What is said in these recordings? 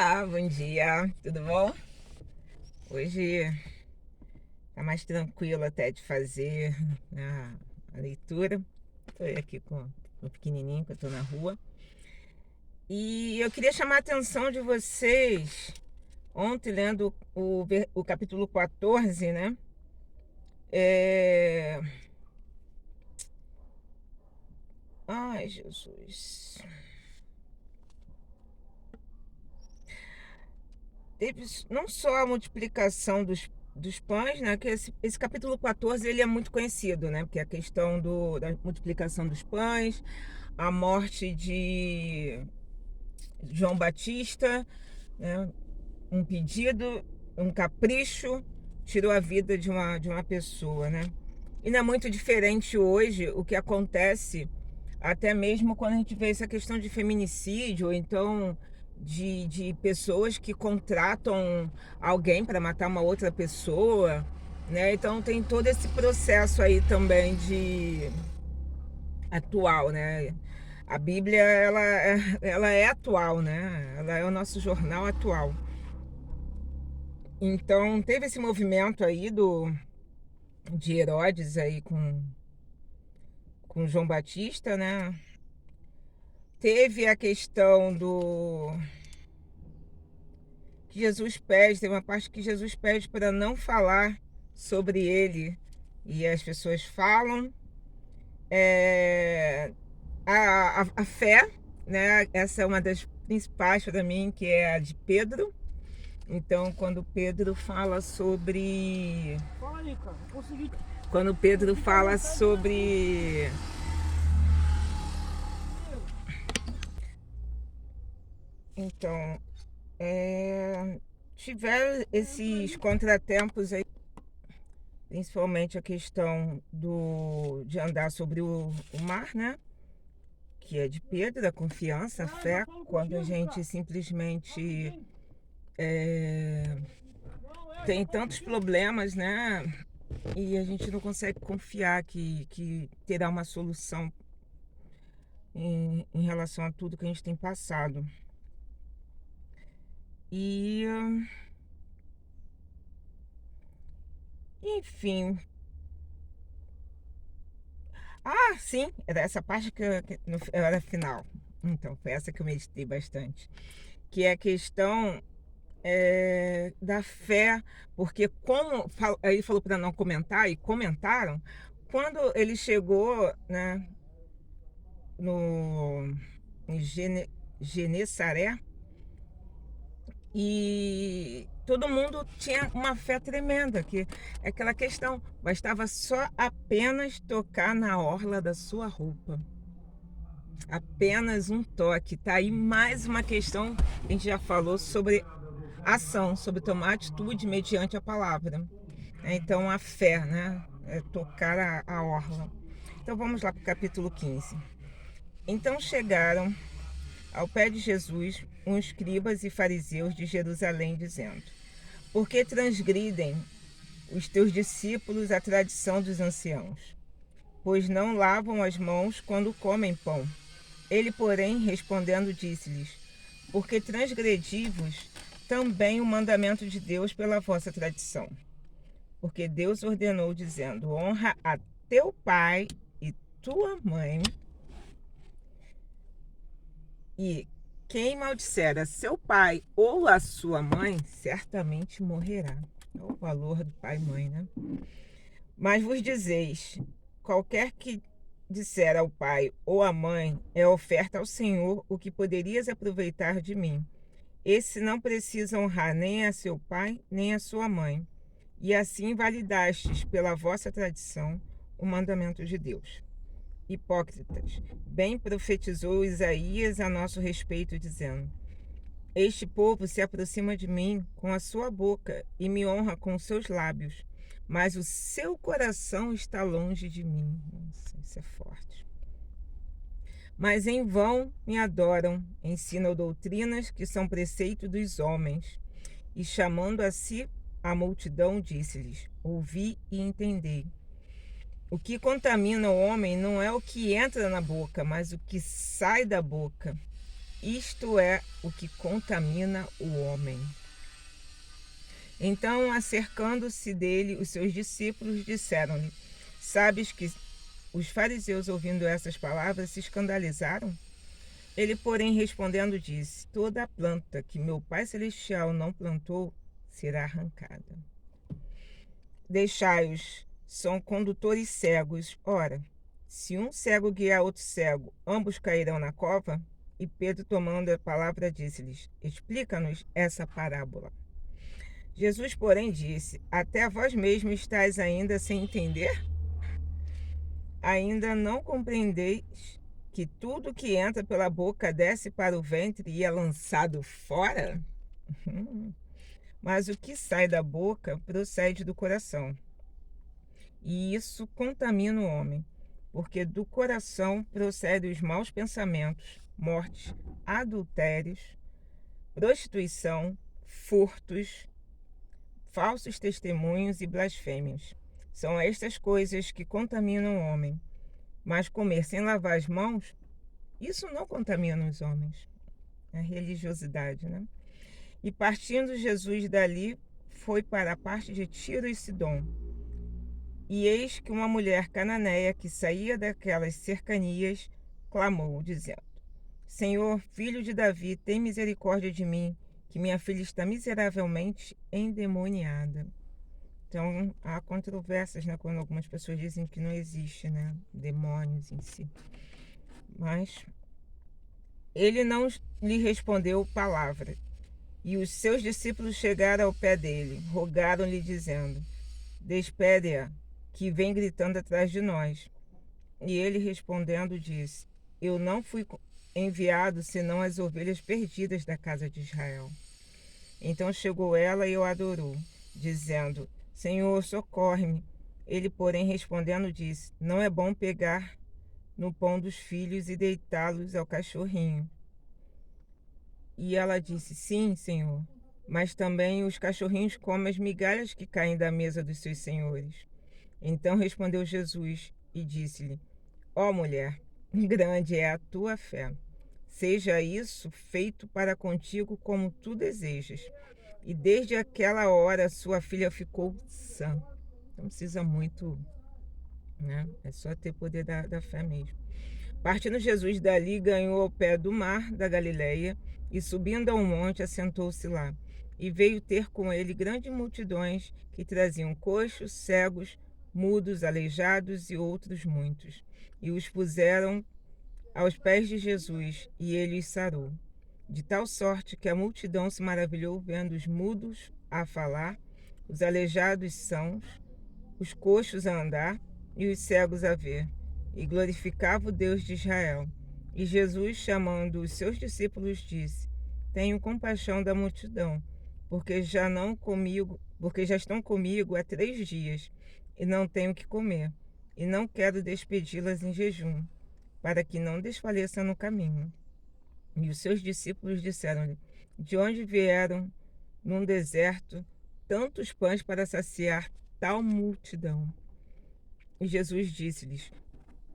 Olá, bom dia, tudo bom? Hoje tá mais tranquilo até de fazer a leitura. Tô aqui com o pequenininho que eu tô na rua. E eu queria chamar a atenção de vocês, ontem lendo o capítulo 14, né? É... Ai, Jesus. Teve não só a multiplicação dos pães, né? Que esse capítulo 14 ele é muito conhecido, né? Porque é a questão da multiplicação dos pães, a morte de João Batista, né? Um pedido, um capricho, tirou a vida de uma pessoa, né? E não é muito diferente hoje o que acontece, até mesmo quando a gente vê essa questão de feminicídio, ou então de pessoas que contratam alguém para matar uma outra pessoa, né? Então tem todo esse processo aí também de atual, né? A Bíblia, ela é atual, né? Ela é o nosso jornal atual. Então teve esse movimento aí de Herodes aí com João Batista, né? Teve a questão do que Jesus pede, tem uma parte que Jesus pede para não falar sobre ele e as pessoas falam. É, a fé, né? Essa é uma das principais para mim, que é a de Pedro. Então, quando Pedro fala sobre. Fala aí, cara, consegui. Quando Pedro fala sobre. Então, tiveram esses contratempos aí, principalmente a questão de andar sobre o mar, né? Que é de Pedro, a confiança, a fé, quando a gente simplesmente tem tantos problemas, né? E a gente não consegue confiar que terá uma solução em relação a tudo que a gente tem passado. E, enfim. Ah, sim, era essa parte era final. Então, foi essa que eu meditei bastante. Que é a questão da fé, porque como ele falou para não comentar, e comentaram, quando ele chegou, né, no, em Genesaré, e todo mundo tinha uma fé tremenda, que é aquela questão, bastava só apenas tocar na orla da sua roupa. Apenas um toque. Tá aí mais uma questão que a gente já falou sobre ação, sobre tomar atitude mediante a palavra. Então a fé, né? É tocar a orla. Então vamos lá para o capítulo 15. Então chegaram ao pé de Jesus uns escribas e fariseus de Jerusalém, dizendo: Por que transgridem os teus discípulos a tradição dos anciãos? Pois não lavam as mãos quando comem pão. Ele, porém, respondendo, disse-lhes: Porque transgredivos também o mandamento de Deus pela vossa tradição. Porque Deus ordenou, dizendo: Honra a teu pai e tua mãe, e quem maldisser a seu pai ou a sua mãe, certamente morrerá. É o valor do pai e mãe, né? Mas vos dizeis: qualquer que disser ao pai ou à mãe, é oferta ao Senhor o que poderias aproveitar de mim. Esse não precisa honrar nem a seu pai, nem a sua mãe. E assim validastes pela vossa tradição o mandamento de Deus. Hipócritas, bem profetizou Isaías a nosso respeito, dizendo: Este povo se aproxima de mim com a sua boca e me honra com os seus lábios, mas o seu coração está longe de mim. Nossa, isso é forte. Mas em vão me adoram, ensinam doutrinas que são preceito dos homens. E chamando a si a multidão, disse-lhes: Ouvi e entendei. O que contamina o homem não é o que entra na boca, mas o que sai da boca. Isto é o que contamina o homem. Então, acercando-se dele, os seus discípulos disseram-lhe: Sabes que os fariseus, ouvindo essas palavras, se escandalizaram? Ele, porém, respondendo, disse: Toda a planta que meu Pai Celestial não plantou será arrancada. Deixai-os, são condutores cegos. Ora, se um cego guiar outro cego, ambos cairão na cova? E Pedro, tomando a palavra, disse-lhes: Explica-nos essa parábola. Jesus, porém, disse: Até vós mesmos estáis ainda sem entender? Ainda não compreendeis que tudo que entra pela boca desce para o ventre e é lançado fora? Mas o que sai da boca procede do coração. E isso contamina o homem, porque do coração procedem os maus pensamentos, mortes, adultérios, prostituição, furtos, falsos testemunhos e blasfêmias. São estas coisas que contaminam o homem. Mas comer sem lavar as mãos, isso não contamina os homens. É a religiosidade, né? E partindo Jesus dali, foi para a parte de Tiro e Sidom. E eis que uma mulher cananeia que saía daquelas cercanias clamou, dizendo: Senhor, filho de Davi, tem misericórdia de mim, que minha filha está miseravelmente endemoniada. Então, há controvérsias, né, quando algumas pessoas dizem que não existe, né, demônios em si. Mas ele não lhe respondeu palavra. E os seus discípulos chegaram ao pé dele, rogaram-lhe, dizendo: Despede-a, que vem gritando atrás de nós. E ele, respondendo, disse: Eu não fui enviado senão as ovelhas perdidas da casa de Israel. Então chegou ela e o adorou, dizendo: Senhor, socorre-me. Ele, porém, respondendo, disse: Não é bom pegar no pão dos filhos e deitá-los ao cachorrinho. E ela disse: Sim, Senhor, mas também os cachorrinhos comem as migalhas que caem da mesa dos seus senhores. Então respondeu Jesus e disse-lhe: Ó mulher, grande é a tua fé. Seja isso feito para contigo como tu desejas. E desde aquela hora sua filha ficou sã. Não precisa muito, né? É só ter poder da fé mesmo. Partindo Jesus dali, ganhou ao pé do mar da Galileia e, subindo a um monte, assentou-se lá. E veio ter com ele grandes multidões que traziam coxos, cegos, mudos, aleijados e outros muitos. E os puseram aos pés de Jesus, e ele os sarou. De tal sorte que a multidão se maravilhou vendo os mudos a falar, os aleijados sãos, os coxos a andar e os cegos a ver, e glorificava o Deus de Israel. E Jesus, chamando os seus discípulos, disse: Tenho compaixão da multidão, porque já estão comigo há 3 dias, e não tenho que comer, e não quero despedi-las em jejum, para que não desfaleçam no caminho. E os seus discípulos disseram-lhe: De onde vieram num deserto tantos pães para saciar tal multidão? E Jesus disse-lhes: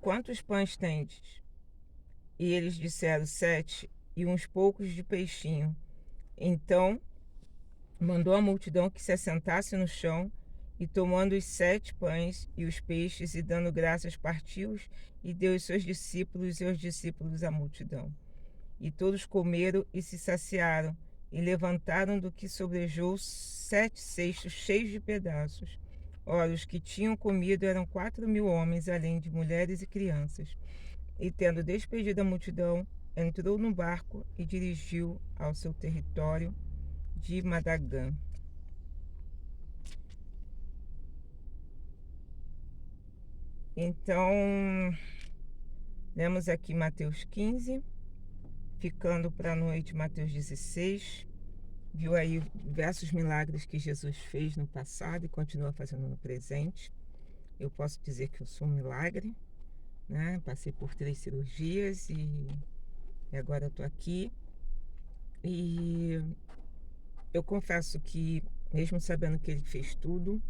Quantos pães tendes? E eles disseram: 7, e uns poucos de peixinho. Então mandou a multidão que se assentasse no chão, e tomando os 7 pães e os peixes, e dando graças, partiu-os, e deu aos seus discípulos, e aos discípulos a multidão. E todos comeram e se saciaram, e levantaram do que sobrejou 7 cestos cheios de pedaços. Ora, os que tinham comido eram 4.000 homens, além de mulheres e crianças. E tendo despedido a multidão, entrou no barco e dirigiu ao seu território de Madagã. Então, lemos aqui Mateus 15, ficando para a noite Mateus 16. Viu aí diversos milagres que Jesus fez no passado e continua fazendo no presente. Eu posso dizer que eu sou um milagre, né? Passei por 3 cirurgias e agora eu tô aqui. E eu confesso que, mesmo sabendo que ele fez tudo,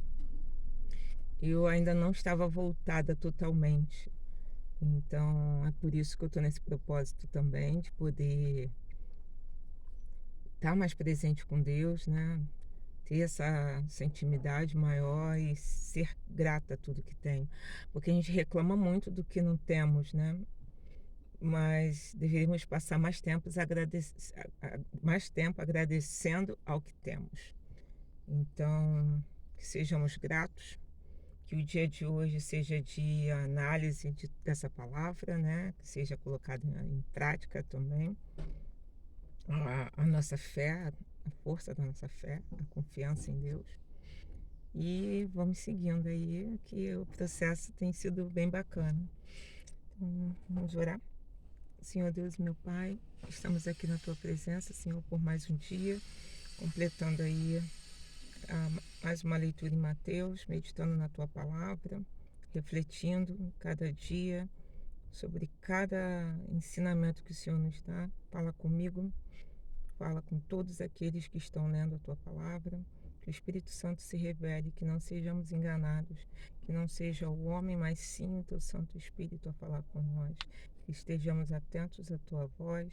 eu ainda não estava voltada totalmente. Então, é por isso que eu tô nesse propósito também, de poder estar mais presente com Deus, né? Ter essa intimidade maior e ser grata a tudo que tenho. Porque a gente reclama muito do que não temos, né? Mas deveríamos passar mais tempo agradecendo ao que temos. Então, que sejamos gratos, que o dia de hoje seja de análise dessa palavra, né? Que seja colocado em prática também. A nossa fé, a força da nossa fé, a confiança em Deus. E vamos seguindo aí, que o processo tem sido bem bacana. Então, vamos orar. Senhor Deus, meu Pai, estamos aqui na Tua presença, Senhor, por mais um dia, completando aí mais uma leitura em Mateus, meditando na Tua palavra, refletindo cada dia sobre cada ensinamento que o Senhor nos dá. Fala comigo, fala com todos aqueles que estão lendo a Tua palavra, que o Espírito Santo se revele, que não sejamos enganados, que não seja o homem, mas sim o Teu Santo Espírito a falar com nós, que estejamos atentos à Tua voz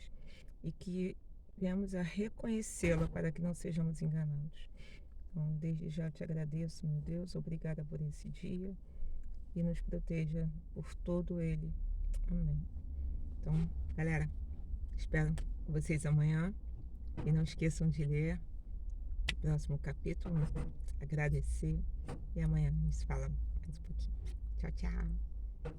e que venhamos a reconhecê-la para que não sejamos enganados. Então, desde já te agradeço, meu Deus, obrigada por esse dia e nos proteja por todo ele. Amém. Então, galera, espero vocês amanhã e não esqueçam de ler o próximo capítulo, agradecer e amanhã a gente fala mais um pouquinho. Tchau, tchau.